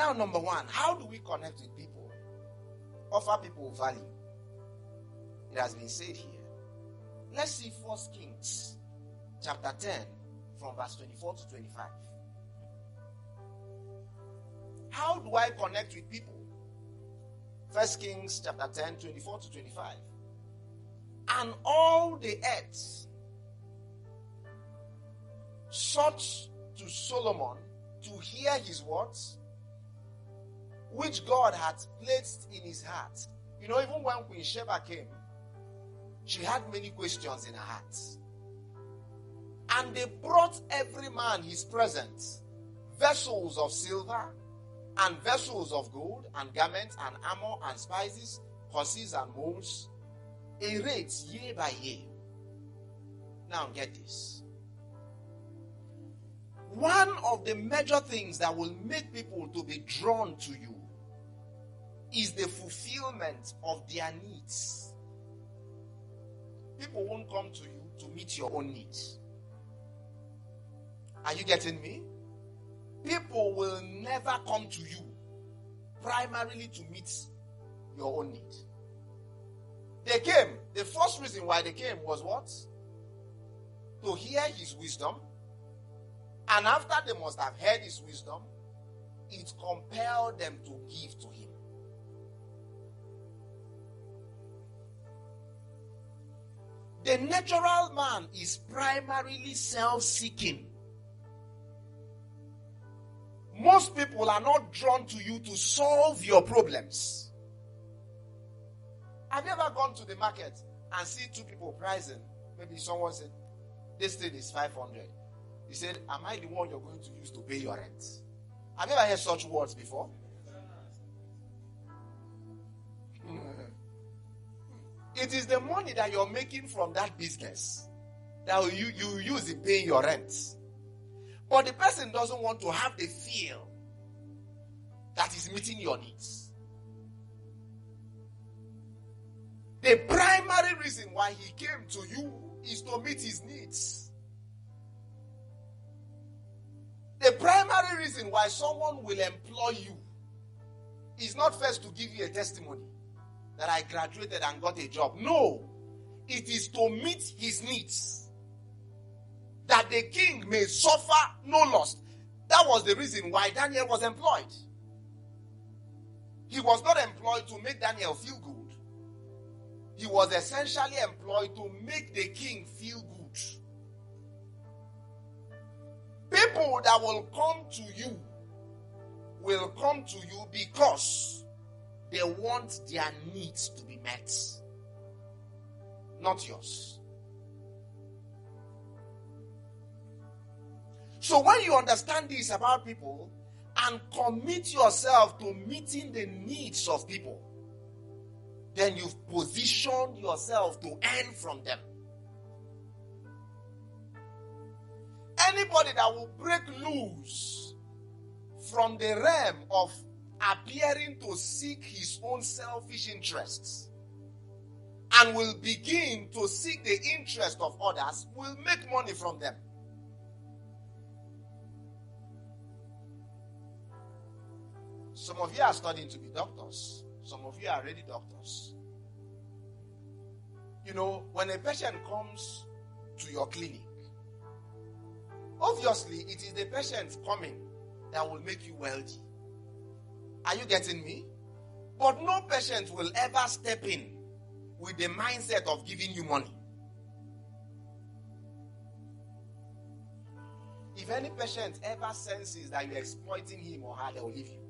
Now, number one, how do we connect with people? Offer people value. It has been said here. Let's see 1 Kings chapter 10 from verse 24 to 25. How do I connect with people? 1 Kings chapter 10, 24 to 25. And all the earth sought to Solomon to hear his words, which God had placed in his heart. You know, even when Queen Sheba came, she had many questions in her heart. And they brought every man his present, vessels of silver, and vessels of gold, and garments, and armor, and spices, horses, and mules, a rate year by year. Now get this. One of the major things that will make people to be drawn to you is the fulfillment of their needs. People won't come to you to meet your own needs. Are you getting me? People will never come to you primarily to meet your own need. They came. The first reason why they came was what? To hear his wisdom. And after they must have heard his wisdom, it compelled them to give to him. The natural man is primarily self-seeking. Most people are not drawn to you to solve your problems. Have you ever gone to the market and see two people pricing? Maybe someone said, this thing is 500. He said, am I the one you're going to use to pay your rent? Have you ever heard such words before? It is the money that you're making from that business that you use in paying your rent. But the person doesn't want to have the feel that is meeting your needs. The primary reason why he came to you is to meet his needs. The primary reason why someone will employ you is not first to give you a testimony that I graduated and got a job. No, it is to meet his needs, that the king may suffer no loss. That was the reason why Daniel was employed. He was not employed to make Daniel feel good. He was essentially employed to make the king feel good. People that will come to you because they want their needs to be met, not yours. So when you understand this about people and commit yourself to meeting the needs of people, then you've positioned yourself to earn from them. Anybody that will break loose from the realm of appearing to seek his own selfish interests and will begin to seek the interest of others will make money from them. Some of you are studying to be doctors. Some of you are already doctors. You know, when a patient comes to your clinic, obviously it is the patient coming that will make you wealthy. Are you getting me? But no patient will ever step in with the mindset of giving you money. If any patient ever senses that you're exploiting him or her, they will leave you.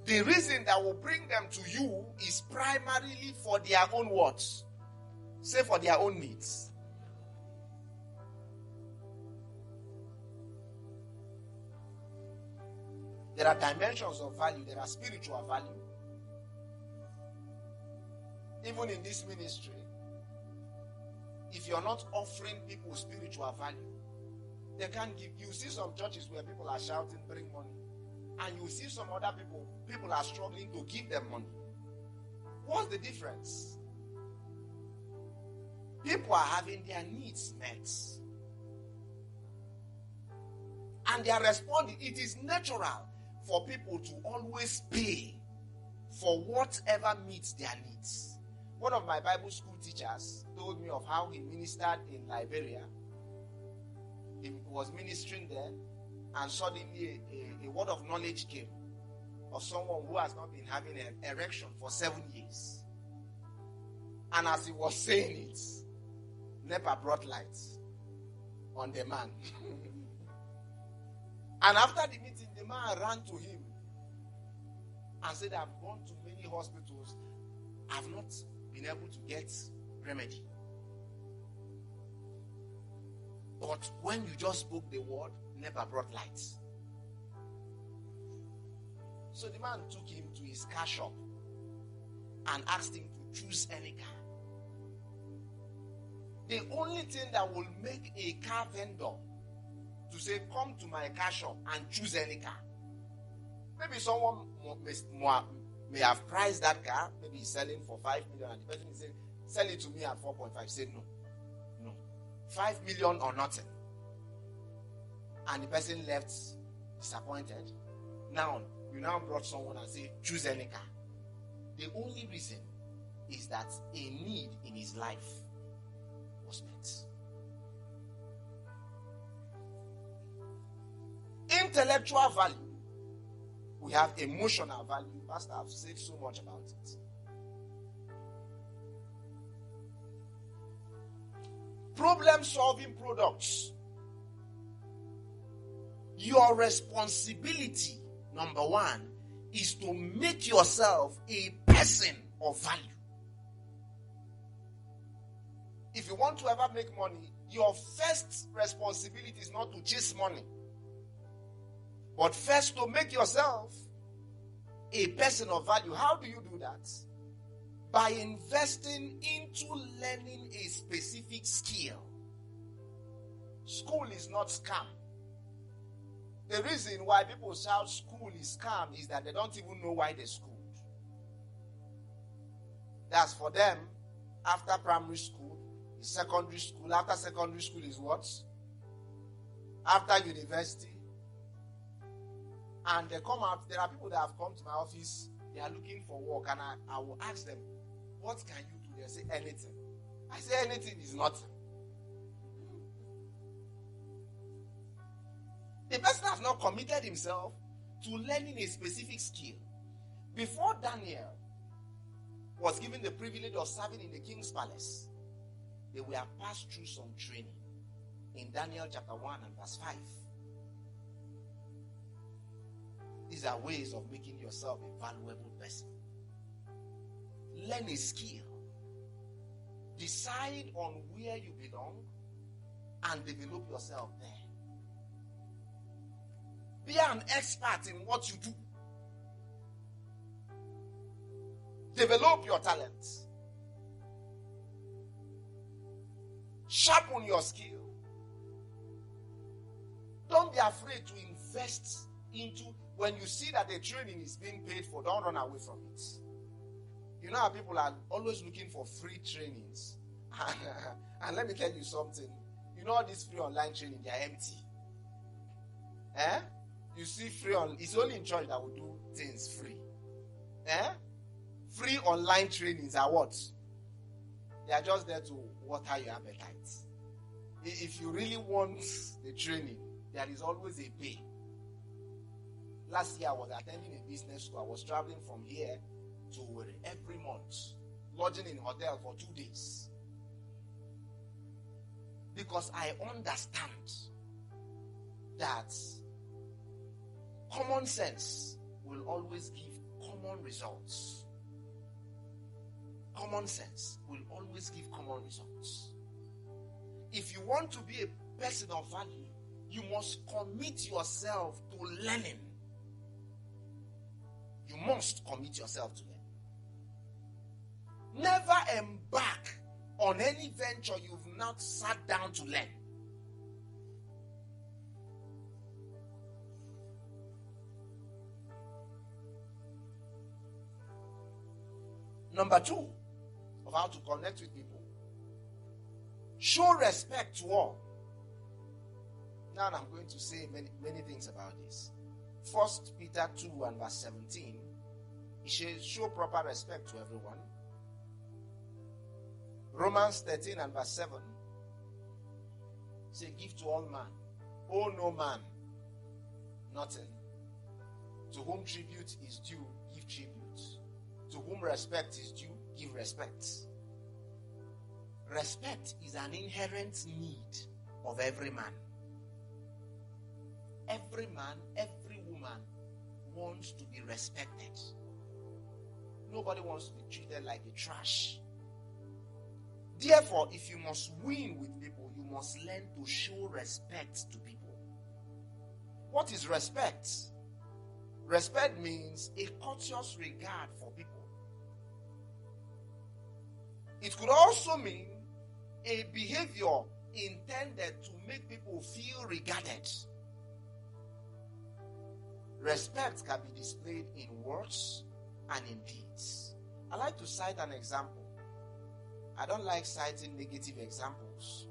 The reason that will bring them to you is primarily for their own wants. Say for their own needs. There are dimensions of value. There are spiritual value. Even in this ministry, if you're not offering people spiritual value, they can't give. You see some churches where people are shouting, bring money. And you see some other people are struggling to give them money. What's the difference? People are having their needs met. And they are responding. It is natural for people to always pay for whatever meets their needs. One of my Bible school teachers told me of how he ministered in Liberia. He was ministering there, and suddenly a word of knowledge came of someone who has not been having an erection for 7 years. And as he was saying it, NEPA brought lights on the man. And after the meeting, the man ran to him and said, I've gone to many hospitals. I've not been able to get remedy. But when you just spoke the word, NEPA brought lights. So the man took him to his car shop and asked him to choose any car. The only thing that will make a car vendor to say, come to my car shop and choose any car. Maybe someone may have priced that car, maybe he's selling for 5 million, and the person is saying, sell it to me at 4.5. Say no. 5 million or nothing. And the person left disappointed. Now, you now brought someone and say, choose any car. The only reason is that a need in his life was met. Intellectual value. We have emotional value. Pastor, I've said so much about it. Problem-solving products. Your responsibility, number one, is to make yourself a person of value. If you want to ever make money, your first responsibility is not to chase money, but first to make yourself a person of value. How do you do that? By investing into learning a specific skill. School is not scam. The reason why people shout school is scam is that they don't even know why they schooled. That's for them. After primary school is secondary school. After secondary school is what? After university. And they come out. There are people that have come to my office. They are looking for work. And I will ask them, what can you do? They say anything. I say anything is nothing. The person has not committed himself to learning a specific skill. Before Daniel was given the privilege of serving in the king's palace, they were passed through some training. In Daniel chapter 1 and verse 5. These are ways of making yourself a valuable person. Learn a skill. Decide on where you belong and develop yourself there. Be an expert in what you do. Develop your talents. Sharpen your skill. Don't be afraid to invest into, when you see that the training is being paid for, don't run away from it. You know how people are always looking for free trainings. And let me tell you something. You know all these free online training, they are empty. You see it's only in church that will do things free. Free online trainings are what? They are just there to water your appetite. If you really want the training, there is always a pay. Last year I was attending a business school. I was traveling from here to every month, lodging in a hotel for 2 days. Because I understand that common sense will always give common results. Common sense will always give common results. If you want to be a person of value, you must commit yourself to learning. You must commit yourself to learning. Never embark on any venture you've not sat down to learn. Number 2, of how to connect with people. Show respect to all. Now I'm going to say many things about this. 1 Peter 2 and verse 17. It says, show proper respect to everyone. Romans 13 and verse 7. Say, give to all man. Owe no man nothing. To whom tribute is due, give tribute. To whom respect is due, give respect. Respect is an inherent need of every man. Every man, every woman wants to be respected. Nobody wants to be treated like a trash. Therefore, if you must win with people, you must learn to show respect to people. What is respect? Respect means a courteous regard for people. It could also mean a behavior intended to make people feel regarded. Respect can be displayed in words and in deeds. I like to cite an example. I don't like citing negative examples.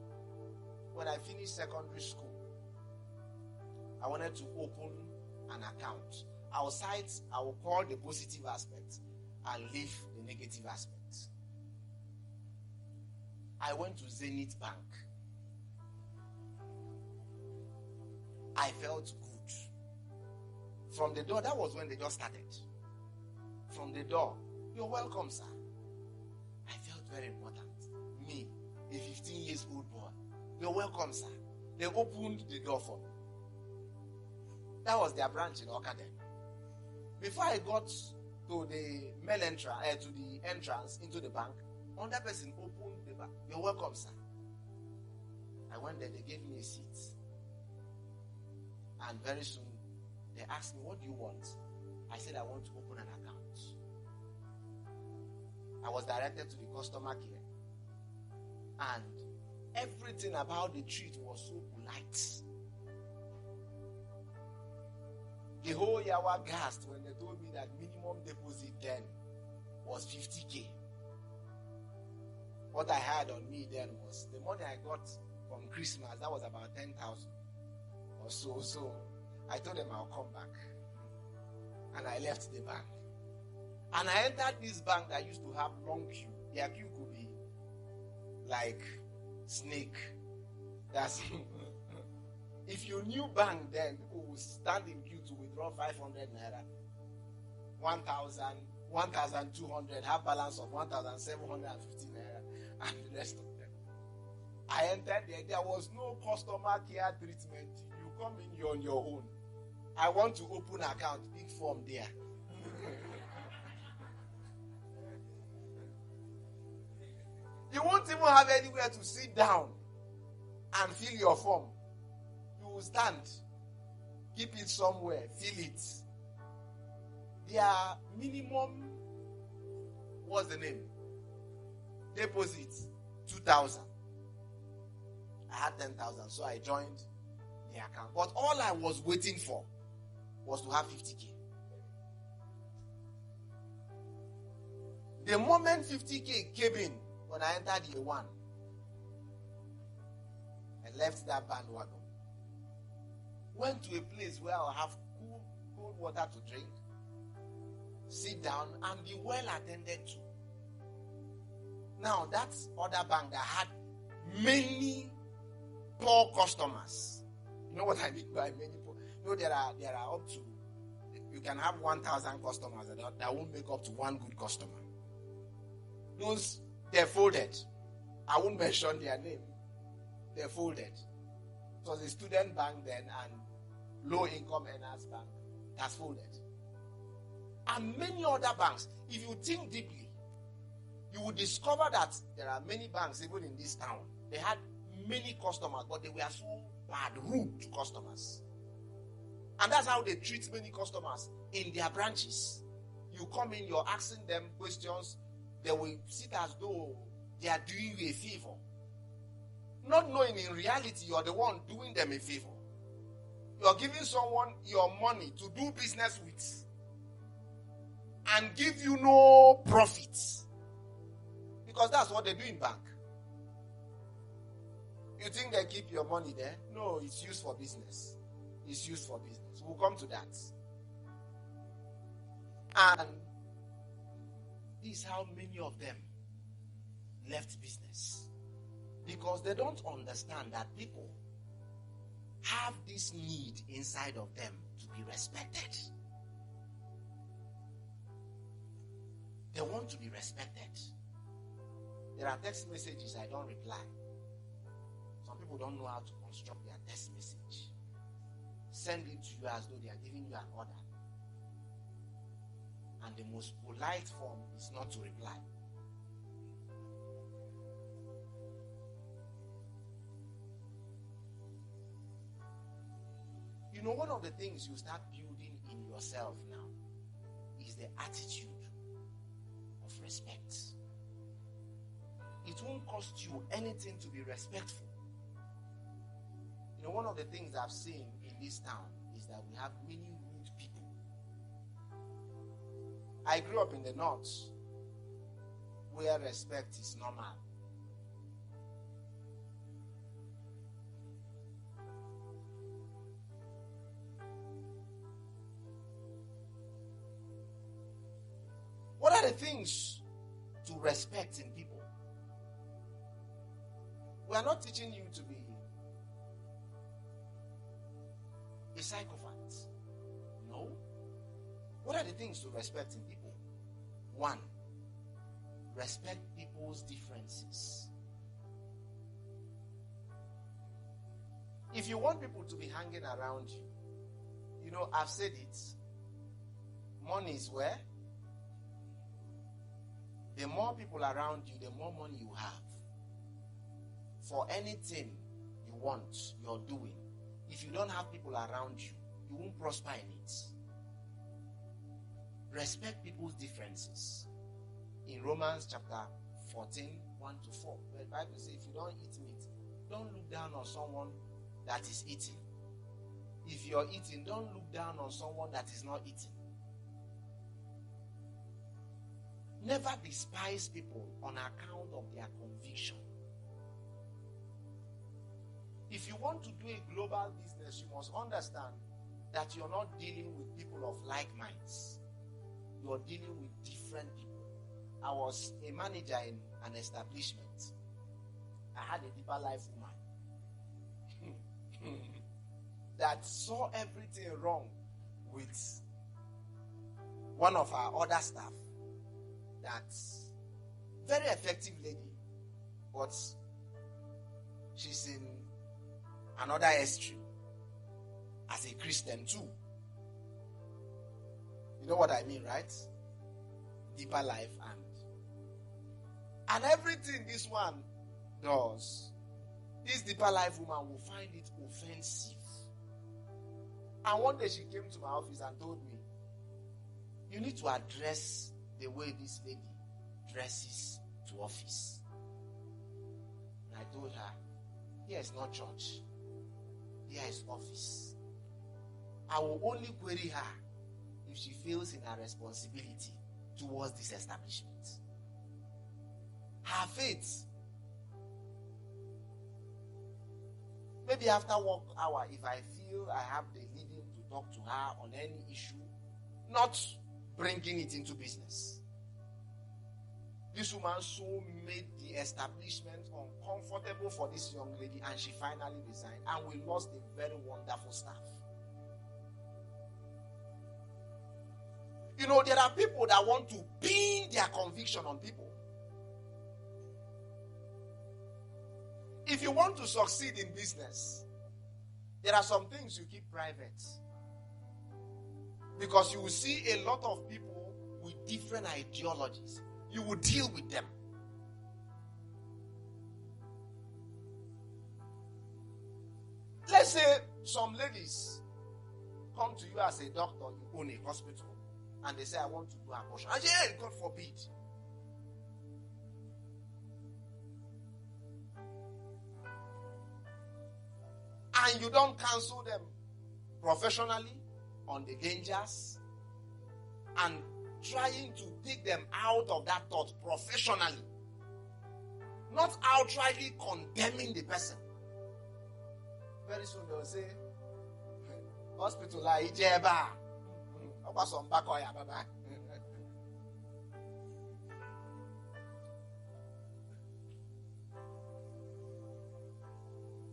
When I finished secondary school, I wanted to open an account. I will call the positive aspects and leave the negative aspects. I went to Zenith Bank. I felt good. From the door, that was when they just started. From the door, you're welcome, sir. I felt very important. Me, a 15 years old boy, you're welcome, sir. They opened the door for me. That was their branch in Okaden. Before I got to the main entrance, to the entrance into the bank, another person opened the bank. You're welcome, sir. I went there, they gave me a seat. And very soon, they asked me, what do you want? I said, I want to open an account. I was directed to the customer care. And everything about the treat was so polite. The whole year was gasped when they told me that minimum deposit then was 50K. What I had on me then was the money I got from Christmas, that was about 10,000 or so. So I told them I'll come back. And I left the bank. And I entered this bank that used to have long queue. Their queue could be like snake. That's if you knew bank then, people would stand in queue to withdraw 500 naira, 1,000, 1,200, have balance of 1,750 naira, and the rest of them. I entered there. There was no customer care treatment. You come in, you're on your own. I want to open an account, big form there. You won't even have anywhere to sit down and fill your form. You will stand, keep it somewhere, fill it. Their minimum, what's the name? Deposit, 2,000. I had 10,000, so I joined the account. But all I was waiting for was to have 50K. The moment 50K came in, when I entered year 1, I left that bandwagon. Went to a place where I'll have cold water to drink, sit down, and be well attended to. Now, that's other bank that had many poor customers. You know what I mean by many poor? You know, there are up to, you can have 1,000 customers that won't make up to one good customer. Those, they're folded. I won't mention their name. They're folded. It was a student bank then and low income earners bank that's folded. And many other banks. If you think deeply, you will discover that there are many banks even in this town. They had many customers, but they were so bad, rude to customers. And that's how they treat many customers in their branches. You come in, you're asking them questions, they will sit as though they are doing you a favor. Not knowing in reality you are the one doing them a favor. You are giving someone your money to do business with and give you no profit. Because that's what they do in bank. You think they keep your money there? No, it's used for business. It's used for business. We'll come to that. And this is how many of them left business. Because they don't understand that people have this need inside of them to be respected. They want to be respected. There are text messages I don't reply. Some people don't know how to construct their text message. Send it to you as though they are giving you an order. And the most polite form is not to reply. You know, one of the things you start building in yourself now is the attitude of respect. It won't cost you anything to be respectful. You know, one of the things I've seen in this town is that we have many rude people. I grew up in the north where respect is normal. What are the things to respect in people? We are not teaching you to be a psychopath. No. What are the things to respect in people? 1, respect people's differences. If you want people to be hanging around you, you know, I've said it, money is where? The more people around you, the more money you have. For anything you want, you're doing. If you don't have people around you, you won't prosper in it. Respect people's differences. In Romans chapter 14, 1 to 4, the Bible says, if you don't eat meat, don't look down on someone that is eating. If you're eating, don't look down on someone that is not eating. Never despise people on account of their conviction. If you want to do a global business, you must understand that you're not dealing with people of like minds. You're dealing with different people. I was a manager in an establishment. I had a deeper life woman that saw everything wrong with one of our other staff. That's very effective lady, but she's in another extreme as a Christian too. You know what I mean, right? Deeper life and everything this one does, this deeper life woman will find it offensive. And one day she came to my office and told me, you need to address the way this lady dresses to office. And I told her, here is not church. Here is office. I will only query her if she feels in her responsibility towards this establishment. Her faith. Maybe after work hour, if I feel I have the leading to talk to her on any issue, not bringing it into business. This woman so made the establishment uncomfortable for this young lady, and she finally resigned, and we lost a very wonderful staff. You know, there are people that want to pin their conviction on people. If you want to succeed in business, there are some things you keep private. Because you will see a lot of people with different ideologies. You will deal with them. Let's say some ladies come to you as a doctor, you own a hospital, and they say, I want to do abortion. And yeah, God forbid. And you don't counsel them professionally on the dangers and trying to take them out of that thought professionally, not outrightly condemning the person. Very soon they will say, hospital la ijeba.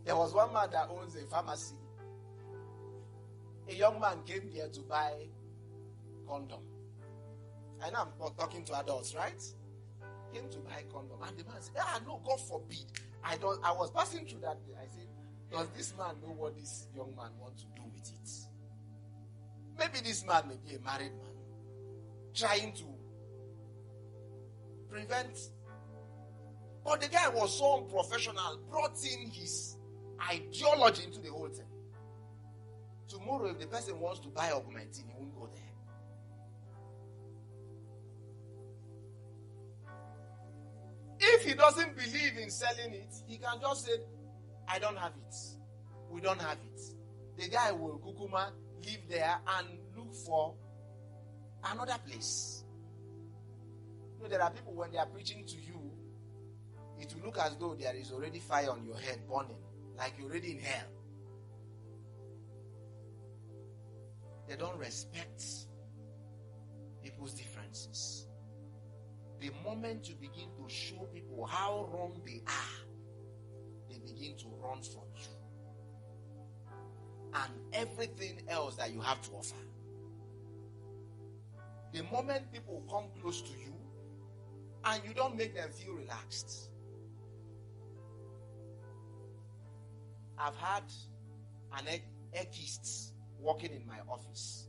There was one man that owns a pharmacy. A young man came there to buy condom. I know I'm talking to adults, right? Came to buy condom. And the man said, no, God forbid. I was passing through that day. I said, does this man know what this young man wants to do with it? Maybe this man may be a married man trying to prevent. But the guy was so unprofessional, brought in his ideology into the whole thing. Tomorrow, if the person wants to buy augmentin, he won't go there. If he doesn't believe in selling it, he can just say, I don't have it. We don't have it. The guy will kukuma live there and look for another place. You know, there are people when they are preaching to you, it will look as though there is already fire on your head burning, like you're already in hell. They don't respect people's differences. The moment you begin to show people how wrong they are, they begin to run from you and everything else that you have to offer. The moment people come close to you and you don't make them feel relaxed. I've had an echist working in my office.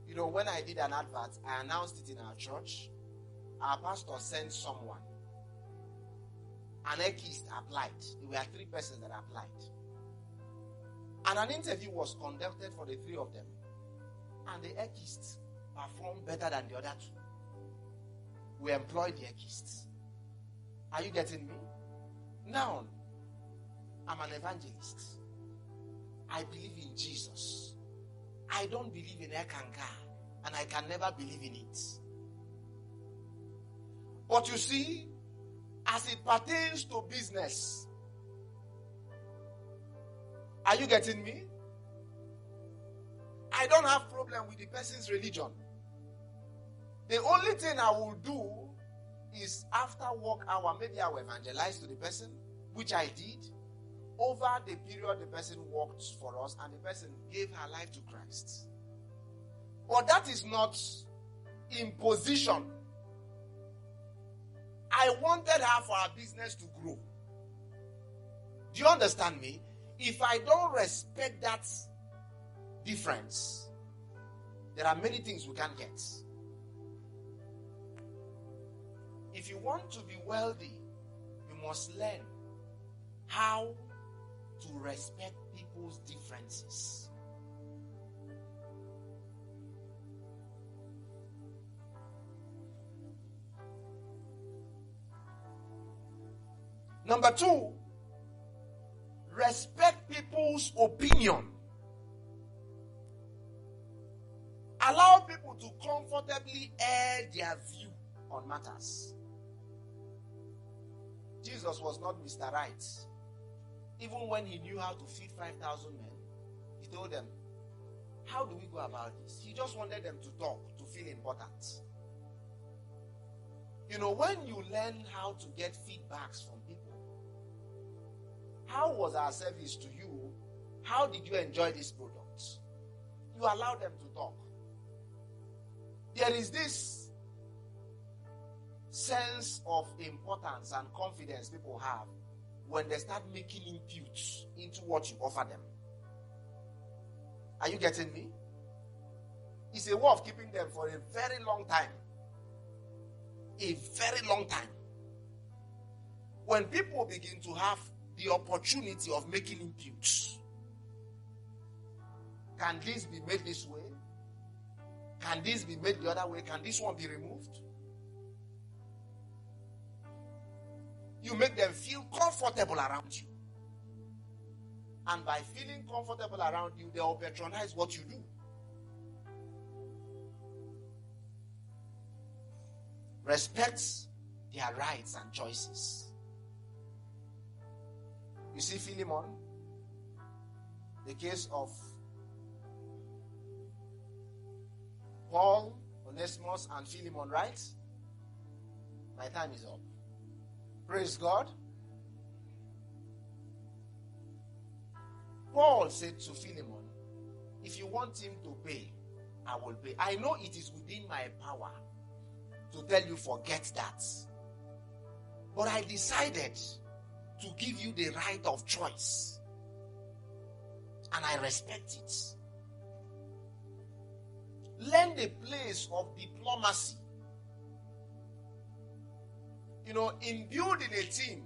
You know, when I did an advert, I announced it in our church. Our pastor sent someone. An echist applied. There were 3 persons that applied. And an interview was conducted for the 3 of them. And the echist performed better than the other 2. We employed the echist. Are you getting me? Now, I'm an evangelist. I believe in Jesus. I don't believe in Ekanka, and I can never believe in it. But you see, as it pertains to business, are you getting me? I don't have problem with the person's religion. The only thing I will do is after work hour, maybe I will evangelize to the person, which I did. Over the period the person worked for us and the person gave her life to Christ. But that is not imposition. I wanted her for our business to grow. Do you understand me? If I don't respect that difference, there are many things we can't get. If you want to be wealthy, you must learn how to respect people's differences. Number 2, respect people's opinion. Allow people to comfortably air their view on matters. Jesus was not Mr. Right. Even when he knew how to feed 5,000 men, he told them, how do we go about this? He just wanted them to talk, to feel important. You know, when you learn how to get feedbacks from people, how was our service to you? How did you enjoy this product? You allow them to talk. There is this sense of importance and confidence people have when they start making inputs into what you offer them. Are you getting me? It's a way of keeping them for a very long time. A very long time. When people begin to have the opportunity of making inputs, can this be made this way? Can this be made the other way? Can this one be removed? You make them feel comfortable around you. And by feeling comfortable around you, they will patronize what you do. Respect their rights and choices. You see Philemon, the case of Paul, Onesimus, and Philemon, right? My time is up. Praise God. Paul said to Philemon, if you want him to pay, I will pay. I know it is within my power to tell you forget that. But I decided to give you the right of choice. And I respect it. Learn the place of diplomacy. You know, in building a team,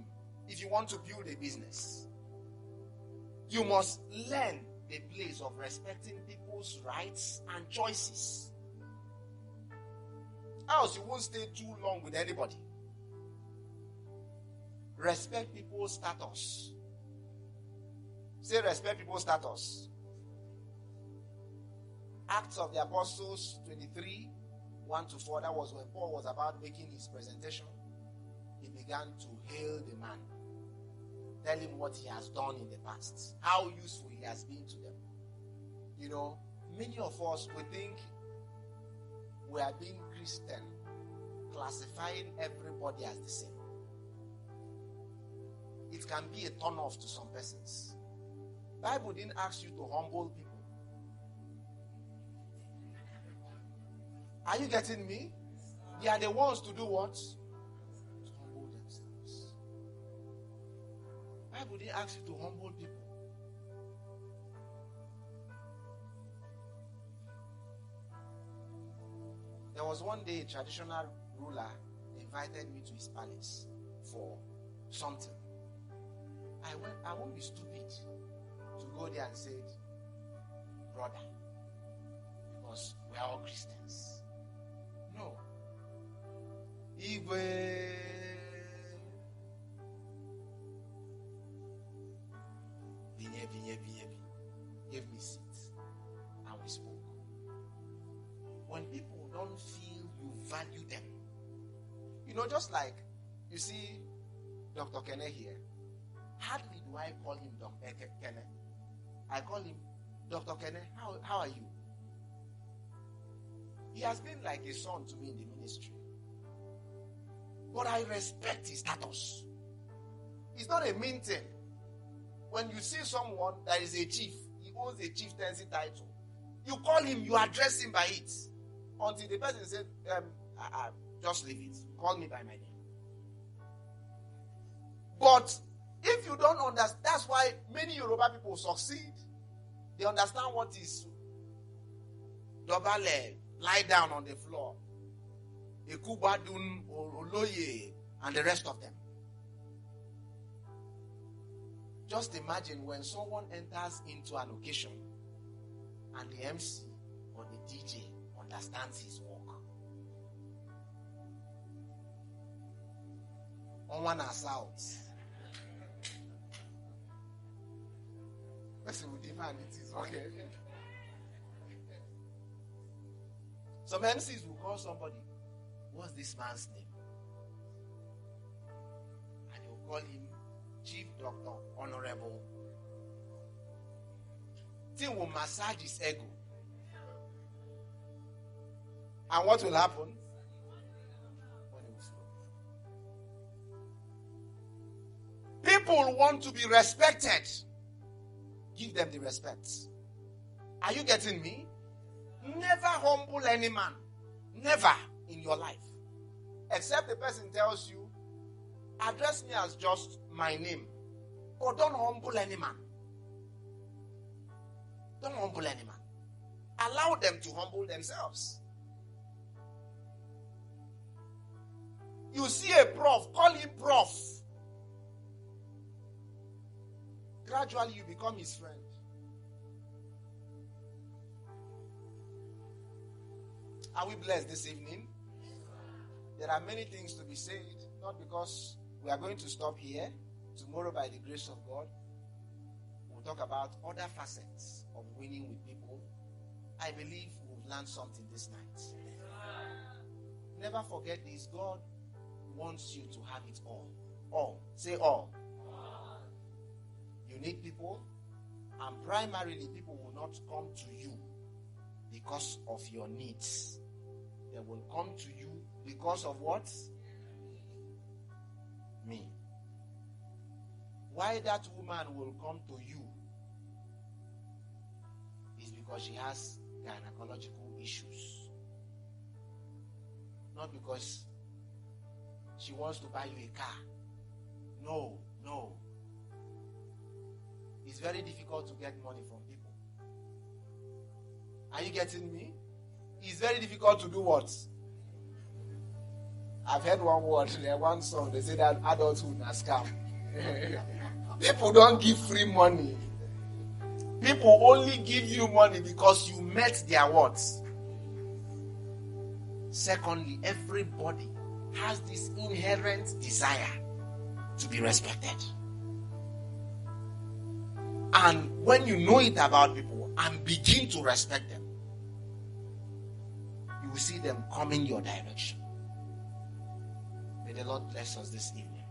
if you want to build a business, you must learn the place of respecting people's rights and choices. Else you won't stay too long with anybody. Respect people's status. Say respect people's status. Acts of the Apostles 23, 1-4. That was when Paul was about making his presentation. He began to hail the man. Tell him what he has done in the past. How useful he has been to them. You know, many of us, we think we are being Christian, classifying everybody as the same. It can be a turn off to some persons. Bible didn't ask you to humble people. Are you getting me? They are the ones to do what? To humble themselves. Bible didn't ask you to humble people. There was one day a traditional ruler invited me to his palace for something. I won't be stupid to go there and say, brother, because we are all Christians. No. Igwe. Gave me seat. And we spoke. When people don't feel you value them, you know, just like you see Dr. Kene here, hardly do I call him Dr. Kene. I call him Dr. Kene. How are you? He has been like a son to me in the ministry. But I respect his status. It's not a mean thing. When you see someone that is a chief, he owns a chieftaincy title, you call him, you address him by it. Until the person said, just leave it. Call me by my name. But if you don't understand, that's why many Yoruba people succeed. They understand what is dobale, lie down on the floor, ekubadun, oloye, and the rest of them. Just imagine when someone enters into an occasion and the MC or the DJ understands his work. On one assault. Person will define it is okay. Some MCs will call somebody, what's this man's name? And he'll call him Chief Doctor, Honorable. Thing will massage his ego. And what will happen? When it will flow. People want to be respected. Give them the respect. Are you getting me? Never humble any man. Never in your life. Except the person tells you, address me as just my name. But don't humble any man. Don't humble any man. Allow them to humble themselves. You see a prof, call him prof. Gradually you become his friend. Are we blessed this evening? There are many things to be said, not because we are going to stop here. Tomorrow, by the grace of God, we'll talk about other facets of winning with people. I believe we've learned something this night. Never forget this. God wants you to have it all. All. Say all. You need people, and primarily people will not come to you because of your needs. They will come to you because of what? Me. Why that woman will come to you is because she has gynecological issues. Not because she wants to buy you a car. No. It's very difficult to get money from people. Are you getting me? It's very difficult to do what? I've heard one word, one song, they say that adulthood is a scam. People don't give free money. People only give you money because you met their words. Secondly, everybody has this inherent desire to be respected. And when you know it about people and begin to respect them, you will see them coming your direction. May the Lord bless us this evening.